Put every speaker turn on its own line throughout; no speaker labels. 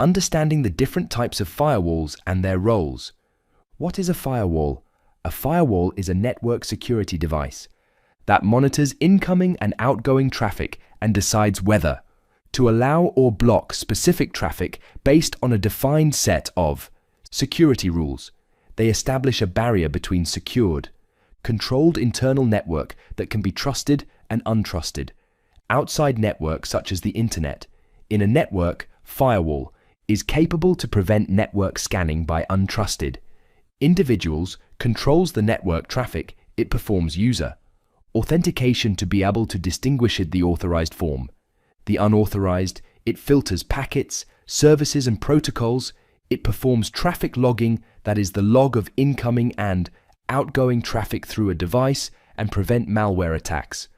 understanding the different types of firewalls and their roles. What is a firewall? A firewall is a network security device that monitors incoming and outgoing traffic and decides whether to allow or block specific traffic based on a defined set of security rules. They establish a barrier between secured, controlled internal network that can be trusted and untrusted outside networks such as the internet. In a network, firewall is capable to prevent network scanning by untrusted individuals, controls the network traffic, it performs user authentication to be able to distinguish it the authorized form. The unauthorized, it filters packets, services and protocols, it performs traffic logging, that is the log of incoming and outgoing traffic through a device, and prevent malware attacks.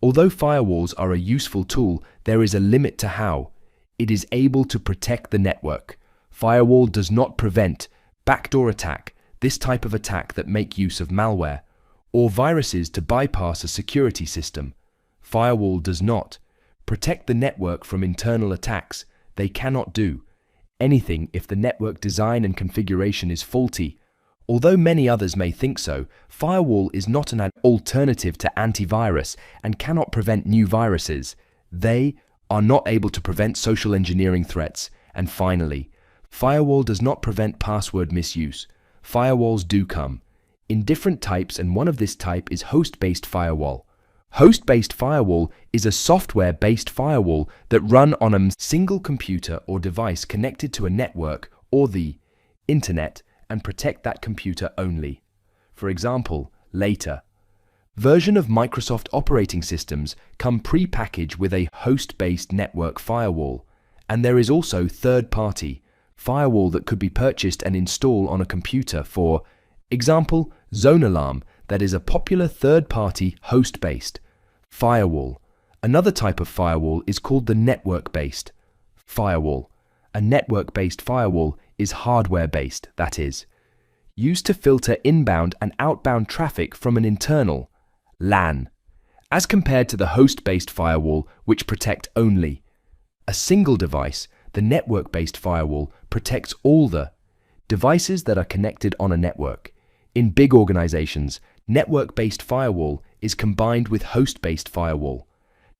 Although firewalls are a useful tool, there is a limit to how it is able to protect the network. Firewall does not prevent backdoor attack, this type of attack that make use of malware, or viruses to bypass a security system. Firewall does not protect the network from internal attacks. They cannot do anything if the network design and configuration is faulty. Although many others may think so, firewall is not an alternative to antivirus and cannot prevent new viruses. They are not able to prevent social engineering threats. And finally, firewall does not prevent password misuse. Firewalls do come in different types, and one of this type is host-based firewall. Host-based firewall is a software-based firewall that run on a single computer or device connected to a network or the internet and protect that computer only. For example, later version of Microsoft operating systems come pre-packaged with a host-based network firewall, and there is also third-party firewall that could be purchased and installed on a computer. For example, Zone Alarm, that is a popular third-party host-based firewall. Another type of firewall is called the network-based firewall. A network-based firewall is hardware-based, that is, used to filter inbound and outbound traffic from an internal LAN, as compared to the host-based firewall, which protect only a single device. The network-based firewall protects all the devices that are connected on a network. In big organizations, network-based firewall is combined with host-based firewall.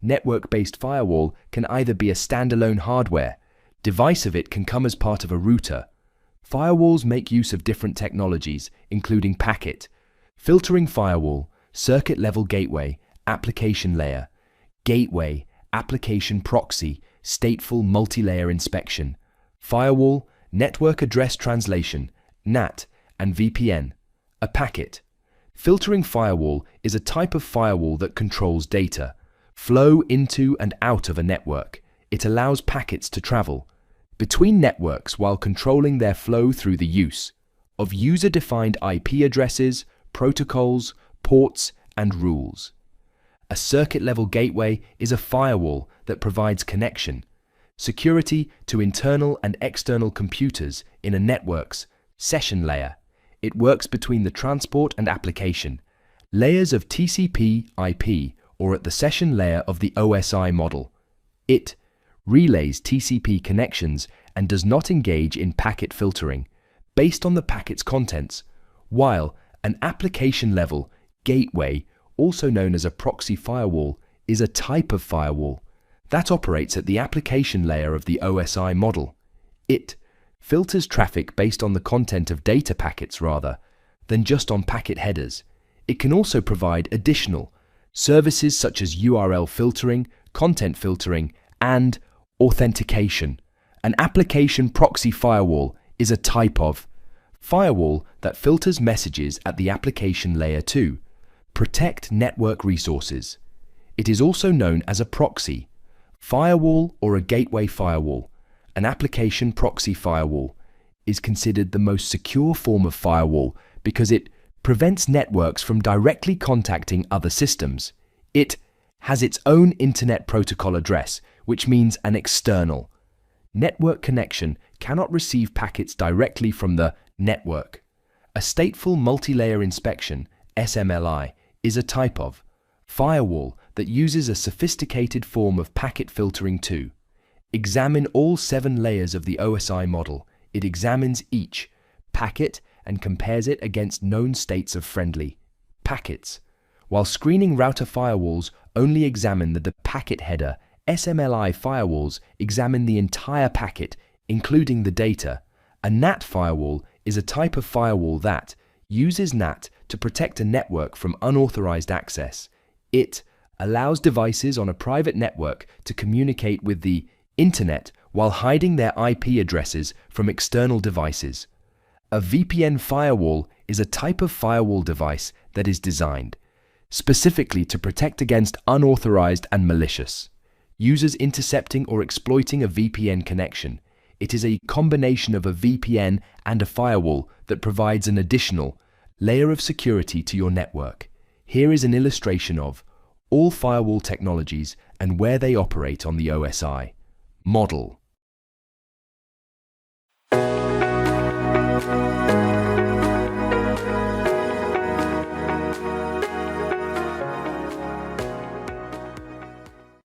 Network-based firewall can either be a standalone hardware device of it can come as part of a router. Firewalls make use of different technologies, including packet filtering firewall, circuit-level gateway, application layer, gateway, application proxy, stateful multi-layer inspection, firewall, network address translation, NAT, and VPN. A packet filtering firewall is a type of firewall that controls data flow into and out of a network. It allows packets to travel between networks while controlling their flow through the use of user-defined IP addresses, protocols, ports, and rules. A circuit-level gateway is a firewall that provides connection, security to internal and external computers in a network's session layer. It works between the transport and application layers of TCP/IP or at the session layer of the OSI model. It relays TCP connections and does not engage in packet filtering based on the packet's contents, while an application-level gateway, also known as a proxy firewall, is a type of firewall that operates at the application layer of the OSI model. It filters traffic based on the content of data packets rather than just on packet headers. It can also provide additional services such as URL filtering, content filtering, and authentication. An application proxy firewall is a type of firewall that filters messages at the application layer to protect network resources. It is also known as a proxy firewall or a gateway firewall. An application proxy firewall is considered the most secure form of firewall because it prevents networks from directly contacting other systems. It has its own internet protocol address, which means an external network connection cannot receive packets directly from the network. A stateful multi-layer inspection, SMLI, is a type of firewall that uses a sophisticated form of packet filtering to Examine all 7 layers of the OSI model. It examines each packet and compares it against known states of friendly packets. While screening router firewalls only examine the packet header, SMLI firewalls examine the entire packet, including the data. A NAT firewall is a type of firewall that uses NAT to protect a network from unauthorized access. It allows devices on a private network to communicate with the Internet while hiding their IP addresses from external devices. A VPN firewall is a type of firewall device that is designed specifically to protect against unauthorized and malicious users intercepting or exploiting a VPN connection. It is a combination of a VPN and a firewall that provides an additional layer of security to your network. Here is an illustration of all firewall technologies and where they operate on the OSI model.